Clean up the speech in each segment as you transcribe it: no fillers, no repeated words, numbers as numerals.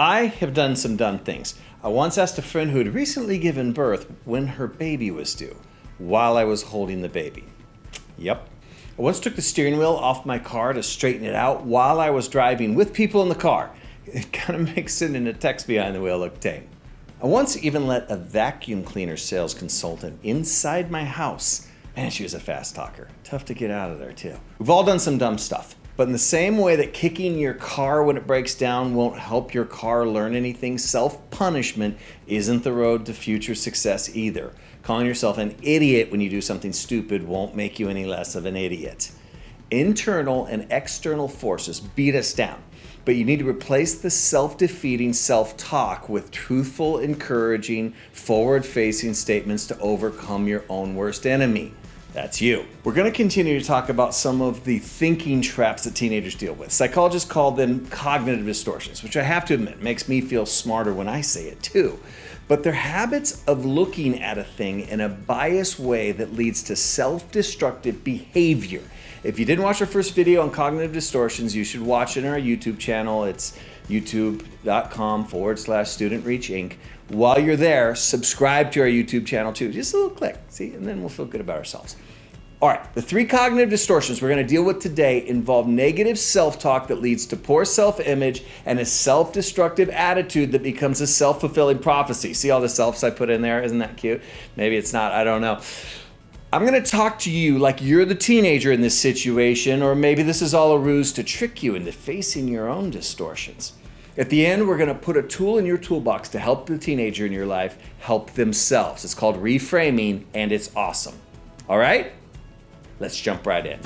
I have done some dumb things. I once asked a friend who had recently given birth when her baby was due, while I was holding the baby. Yep. I once took the steering wheel off my car to straighten it out while I was driving with people in the car. It kind of makes sitting a text behind the wheel look tame. I once even let a vacuum cleaner sales consultant inside my house. Man, she was a fast talker. Tough to get out of there too. We've all done some dumb stuff. But in the same way that kicking your car when it breaks down won't help your car learn anything, self-punishment isn't the road to future success either. Calling yourself an idiot when you do something stupid won't make you any less of an idiot. Internal and external forces beat us down, but you need to replace the self-defeating self-talk with truthful, encouraging, forward-facing statements to overcome your own worst enemy. That's you. We're going to continue to talk about some of the thinking traps that teenagers deal with. Psychologists call them cognitive distortions, which I have to admit makes me feel smarter when I say it too. But they're habits of looking at a thing in a biased way that leads to self-destructive behavior. If you didn't watch our first video on cognitive distortions, you should watch it on our YouTube channel. It's youtube.com/Student Reach Inc. While you're there, subscribe to our YouTube channel too. Just a little click, see, and then we'll feel good about ourselves. All right, the 3 cognitive distortions we're going to deal with today involve negative self-talk that leads to poor self-image and a self-destructive attitude that becomes a self-fulfilling prophecy. See all the selves I put in there? Isn't that cute? Maybe it's not, I don't know. I'm going to talk to you like you're the teenager in this situation, or maybe this is all a ruse to trick you into facing your own distortions. At the end, we're going to put a tool in your toolbox to help the teenager in your life help themselves. It's called reframing, and it's awesome. All right? Let's jump right in.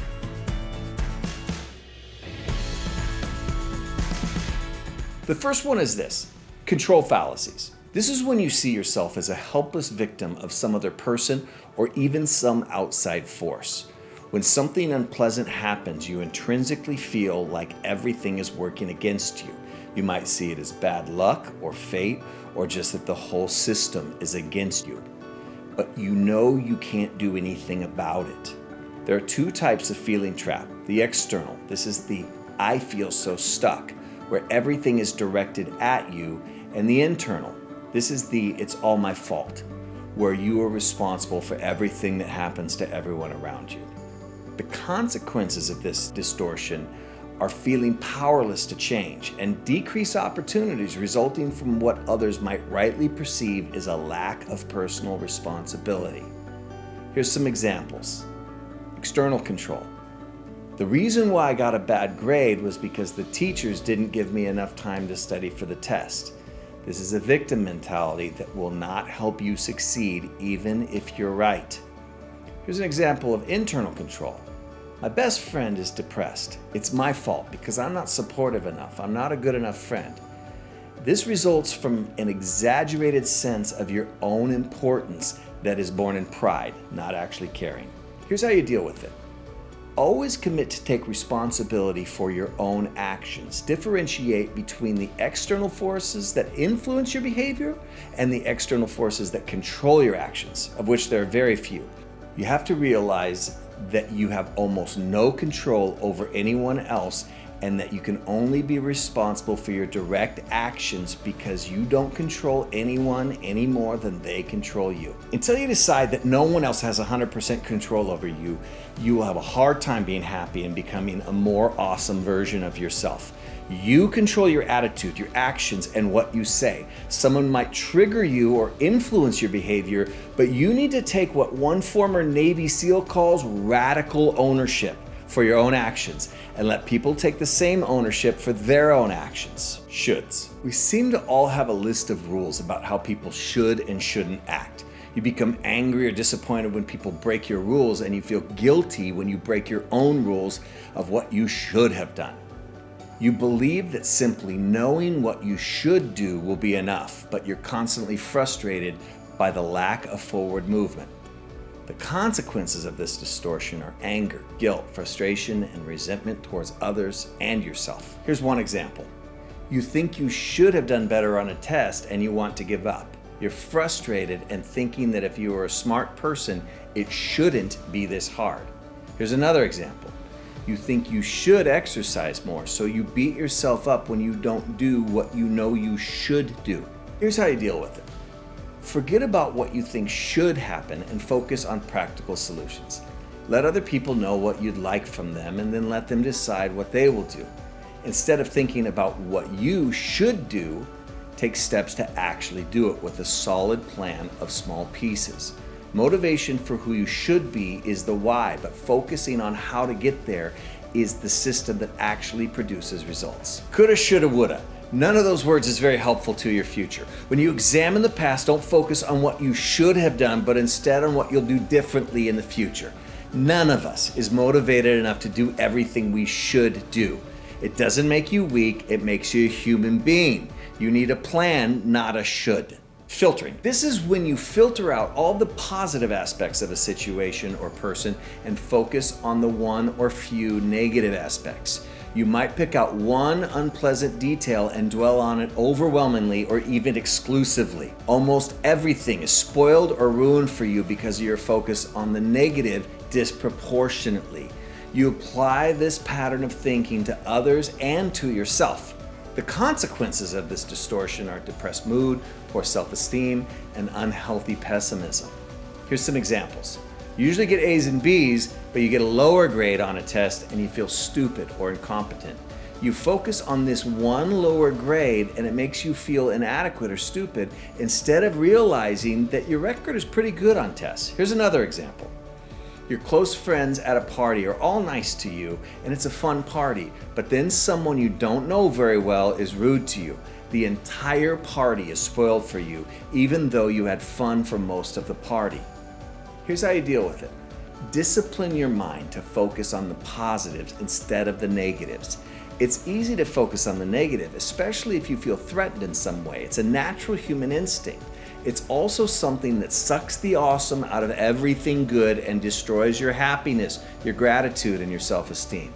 The first one is this: control fallacies. This is when you see yourself as a helpless victim of some other person or even some outside force. When something unpleasant happens, you intrinsically feel like everything is working against you. You might see it as bad luck or fate, or just that the whole system is against you. But you know you can't do anything about it. There are 2 types of feeling trap. The external, this is the I feel so stuck, where everything is directed at you, and the internal, this is the it's all my fault, where you are responsible for everything that happens to everyone around you. The consequences of this distortion are feeling powerless to change and decrease opportunities resulting from what others might rightly perceive as a lack of personal responsibility. Here's some examples. External control. The reason why I got a bad grade was because the teachers didn't give me enough time to study for the test. This is a victim mentality that will not help you succeed even if you're right. Here's an example of internal control. My best friend is depressed. It's my fault because I'm not supportive enough. I'm not a good enough friend. This results from an exaggerated sense of your own importance that is born in pride, not actually caring. Here's how you deal with it. Always commit to take responsibility for your own actions. Differentiate between the external forces that influence your behavior and the external forces that control your actions, of which there are very few. You have to realize that you have almost no control over anyone else, and that you can only be responsible for your direct actions because you don't control anyone any more than they control you. Until you decide that no one else has 100% control over you, you will have a hard time being happy and becoming a more awesome version of yourself. You control your attitude, your actions, and what you say. Someone might trigger you or influence your behavior, but you need to take what one former Navy SEAL calls radical ownership for your own actions, and let people take the same ownership for their own actions. Shoulds. We seem to all have a list of rules about how people should and shouldn't act. You become angry or disappointed when people break your rules, and you feel guilty when you break your own rules of what you should have done. You believe that simply knowing what you should do will be enough, but you're constantly frustrated by the lack of forward movement. The consequences of this distortion are anger, guilt, frustration, and resentment towards others and yourself. Here's one example. You think you should have done better on a test and you want to give up. You're frustrated and thinking that if you are a smart person, it shouldn't be this hard. Here's another example. You think you should exercise more, so you beat yourself up when you don't do what you know you should do. Here's how you deal with it. Forget about what you think should happen and focus on practical solutions. Let other people know what you'd like from them and then let them decide what they will do. Instead of thinking about what you should do, take steps to actually do it with a solid plan of small pieces. Motivation for who you should be is the why, but focusing on how to get there is the system that actually produces results. Coulda, shoulda, woulda. None of those words is very helpful to your future. When you examine the past, don't focus on what you should have done, but instead on what you'll do differently in the future. None of us is motivated enough to do everything we should do. It doesn't make you weak, it makes you a human being. You need a plan, not a should. Filtering. This is when you filter out all the positive aspects of a situation or person and focus on the one or few negative aspects. You might pick out one unpleasant detail and dwell on it overwhelmingly or even exclusively. Almost everything is spoiled or ruined for you because of your focus on the negative disproportionately. You apply this pattern of thinking to others and to yourself. The consequences of this distortion are depressed mood, poor self-esteem, and unhealthy pessimism. Here's some examples. You usually get A's and B's, but you get a lower grade on a test and you feel stupid or incompetent. You focus on this one lower grade and it makes you feel inadequate or stupid instead of realizing that your record is pretty good on tests. Here's another example. Your close friends at a party are all nice to you and it's a fun party, but then someone you don't know very well is rude to you. The entire party is spoiled for you, even though you had fun for most of the party. Here's how you deal with it. Discipline your mind to focus on the positives instead of the negatives. It's easy to focus on the negative, especially if you feel threatened in some way. It's a natural human instinct. It's also something that sucks the awesome out of everything good and destroys your happiness, your gratitude, and your self-esteem.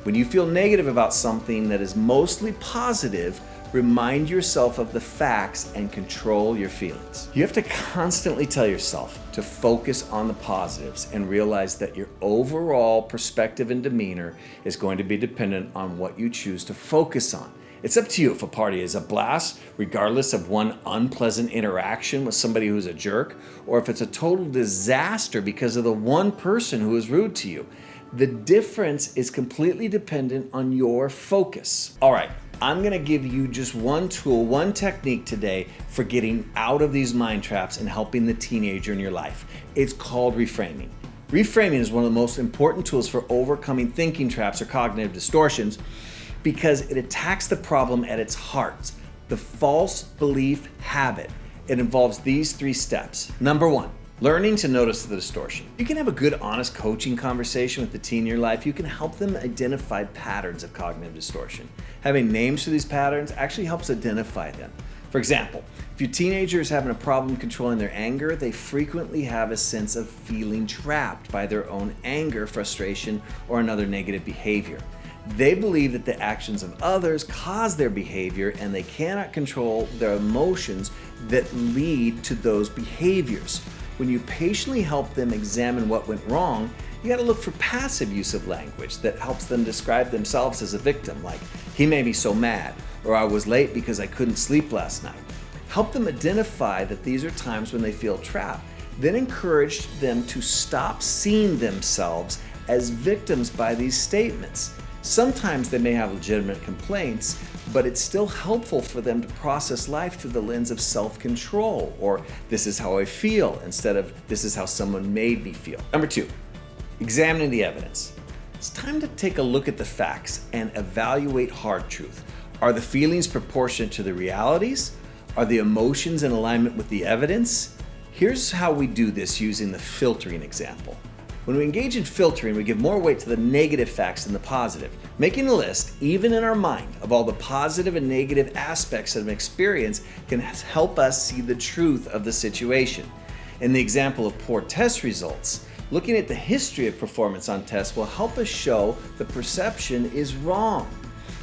When you feel negative about something that is mostly positive, remind yourself of the facts and control your feelings. You have to constantly tell yourself to focus on the positives and realize that your overall perspective and demeanor is going to be dependent on what you choose to focus on. It's up to you if a party is a blast, regardless of one unpleasant interaction with somebody who's a jerk, or if it's a total disaster because of the one person who is rude to you. The difference is completely dependent on your focus. All right, I'm gonna give you just one tool, one technique today for getting out of these mind traps and helping the teenager in your life. It's called reframing. Reframing is one of the most important tools for overcoming thinking traps or cognitive distortions, because it attacks the problem at its heart, the false belief habit. It involves these 3 steps. Number 1, learning to notice the distortion. You can have a good, honest coaching conversation with the teen in your life. You can help them identify patterns of cognitive distortion. Having names for these patterns actually helps identify them. For example, if your teenager is having a problem controlling their anger, they frequently have a sense of feeling trapped by their own anger, frustration, or another negative behavior. They believe that the actions of others cause their behavior and they cannot control their emotions that lead to those behaviors. When you patiently help them examine what went wrong, you gotta look for passive use of language that helps them describe themselves as a victim, like, "He made me so mad," or "I was late because I couldn't sleep last night." Help them identify that these are times when they feel trapped. Then encourage them to stop seeing themselves as victims by these statements. Sometimes they may have legitimate complaints, but it's still helpful for them to process life through the lens of self-control, or "this is how I feel," instead of "this is how someone made me feel." Number 2, examining the evidence. It's time to take a look at the facts and evaluate hard truth. Are the feelings proportionate to the realities? Are the emotions in alignment with the evidence? Here's how we do this using the filtering example. When we engage in filtering, we give more weight to the negative facts than the positive. Making a list, even in our mind, of all the positive and negative aspects of an experience can help us see the truth of the situation. In the example of poor test results, looking at the history of performance on tests will help us show the perception is wrong.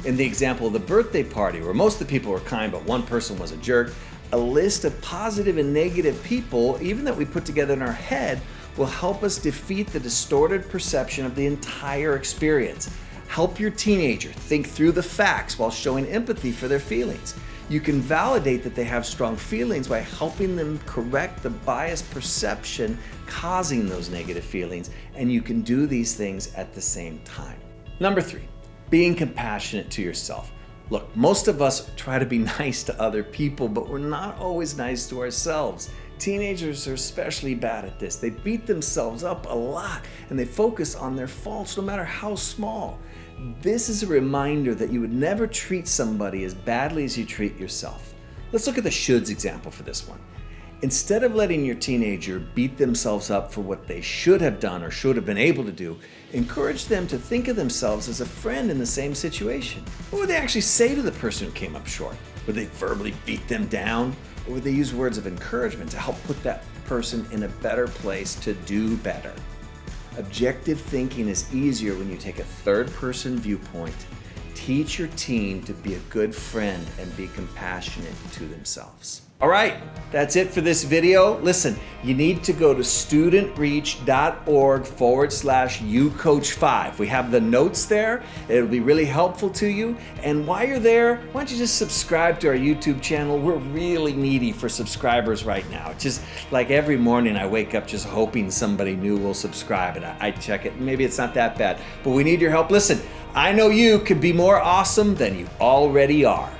In the example of the birthday party, where most of the people were kind but one person was a jerk, a list of positive and negative people, even that we put together in our head, will help us defeat the distorted perception of the entire experience. Help your teenager think through the facts while showing empathy for their feelings. You can validate that they have strong feelings by helping them correct the biased perception causing those negative feelings, and you can do these things at the same time. Number 3, being compassionate to yourself. Look, most of us try to be nice to other people, but we're not always nice to ourselves. Teenagers are especially bad at this. They beat themselves up a lot and they focus on their faults no matter how small. This is a reminder that you would never treat somebody as badly as you treat yourself. Let's look at the shoulds example for this one. Instead of letting your teenager beat themselves up for what they should have done or should have been able to do, encourage them to think of themselves as a friend in the same situation. What would they actually say to the person who came up short? Would they verbally beat them down? Or would they use words of encouragement to help put that person in a better place to do better? Objective thinking is easier when you take a third-person viewpoint. Teach your teen to be a good friend and be compassionate to themselves. All right, that's it for this video. Listen, you need to go to studentreach.org/ucoach5. We have the notes there. It'll be really helpful to you. And while you're there, why don't you just subscribe to our YouTube channel? We're really needy for subscribers right now. It's just like every morning I wake up just hoping somebody new will subscribe, and I check it. Maybe it's not that bad, but we need your help. Listen, I know you could be more awesome than you already are.